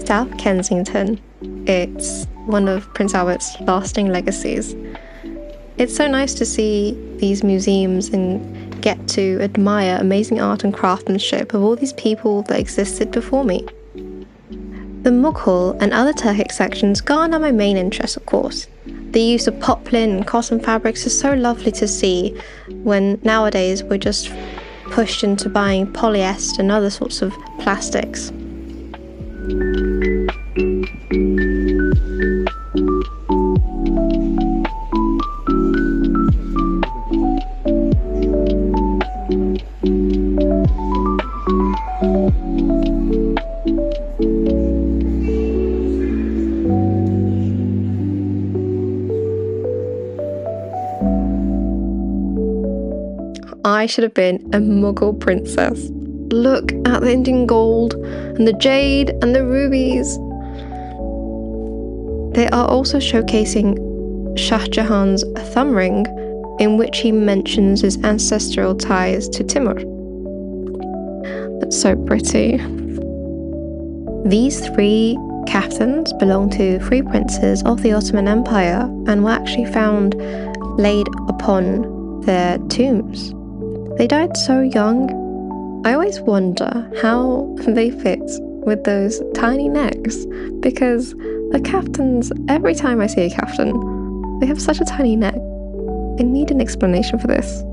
South Kensington. It's one of Prince Albert's lasting legacies. It's so nice to see these museums and get to admire amazing art and craftsmanship of all these people that existed before me. The Mughal and other Turkic sections garner my main interest, of course. The use of poplin and cotton fabrics is so lovely to see when nowadays we're just pushed into buying polyester and other sorts of plastics. I should have been a Mughal princess. Look at the Indian gold and the jade and the rubies. They are also showcasing Shah Jahan's thumb ring, in which he mentions his ancestral ties to Timur. That's so pretty. These 3 caftans belong to 3 princes of the Ottoman Empire and were actually found laid upon their tombs. They died so young. I always wonder how they fit with those tiny necks, because the caftans, every time I see a caftan, they have such a tiny neck. I need an explanation for this.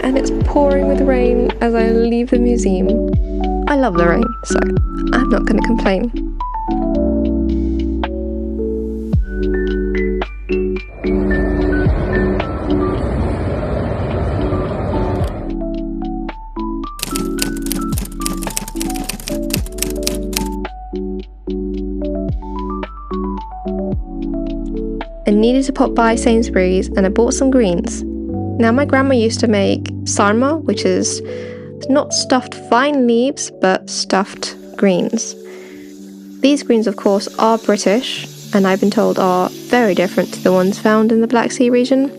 And it's pouring with rain as I leave the museum. I love the rain, so I'm not going to complain. I needed to pop by Sainsbury's and I bought some greens. Now, my grandma used to make sarma, which is not stuffed vine leaves, but stuffed greens. These greens, of course, are British, and I've been told are very different to the ones found in the Black Sea region,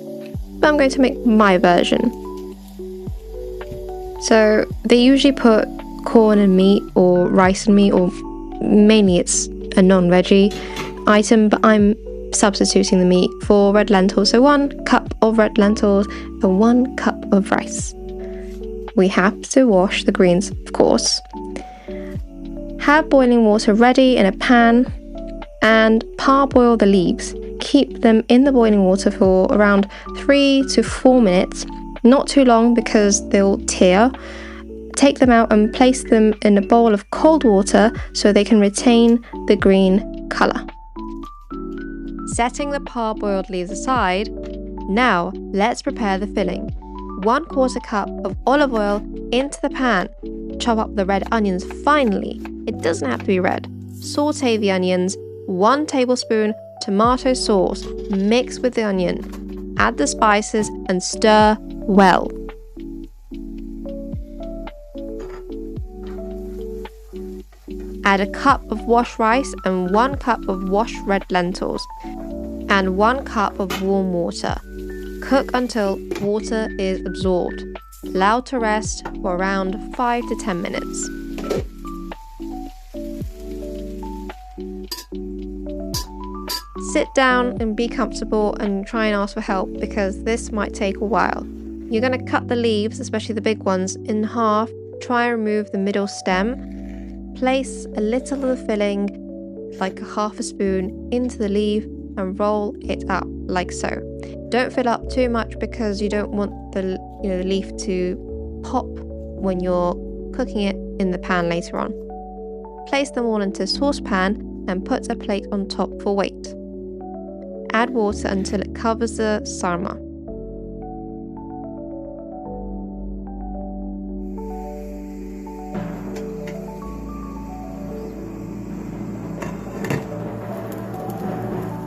but I'm going to make my version. So, they usually put corn and meat, or rice and meat, or mainly it's a non-veggie item, but I'm substituting the meat for red lentils, so 1 cup of red lentils and 1 cup of rice. We have to wash the greens, of course. Have boiling water ready in a pan and parboil the leaves. Keep them in the boiling water for around 3 to 4 minutes, not too long because they'll tear. Take them out and place them in a bowl of cold water so they can retain the green colour. Setting the parboiled leaves aside, now let's prepare the filling. 1/4 cup of olive oil into the pan. Chop up the red onions finely. It doesn't have to be red. Saute the onions. 1 tablespoon tomato sauce. Mix with the onion. Add the spices and stir well. Add a cup of washed rice and 1 cup of washed red lentils and 1 cup of warm water. Cook until water is absorbed. Allow to rest for around 5 to 10 minutes. Sit down and be comfortable and try and ask for help because this might take a while. You're going to cut the leaves, especially the big ones, in half. Try and remove the middle stem. Place a little of the filling, like 1/2 spoon, into the leaf and roll it up like so. Don't fill up too much because you don't want the leaf to pop when you're cooking it in the pan later on. Place them all into a saucepan and put a plate on top for weight. Add water until it covers the sarma.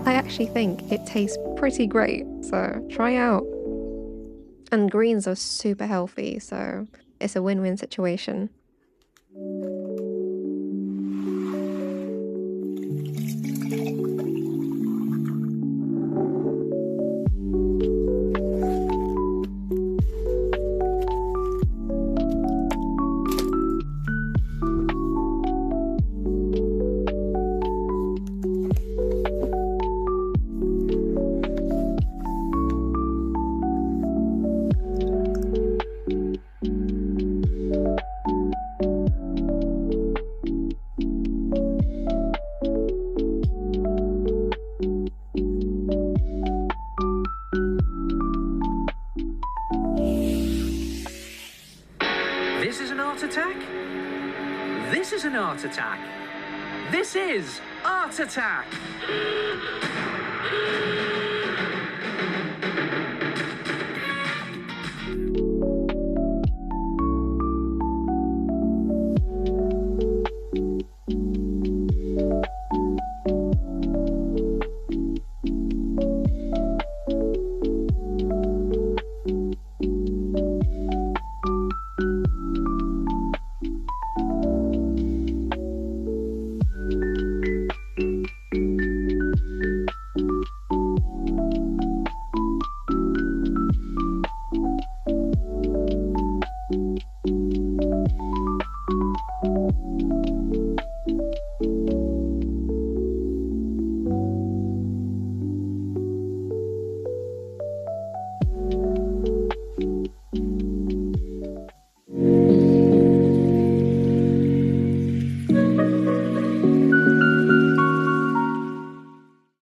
I actually think it tastes pretty great, so try out. And greens are super healthy, so it's a win-win situation. This is an art attack? This is an art attack. This is Art Attack!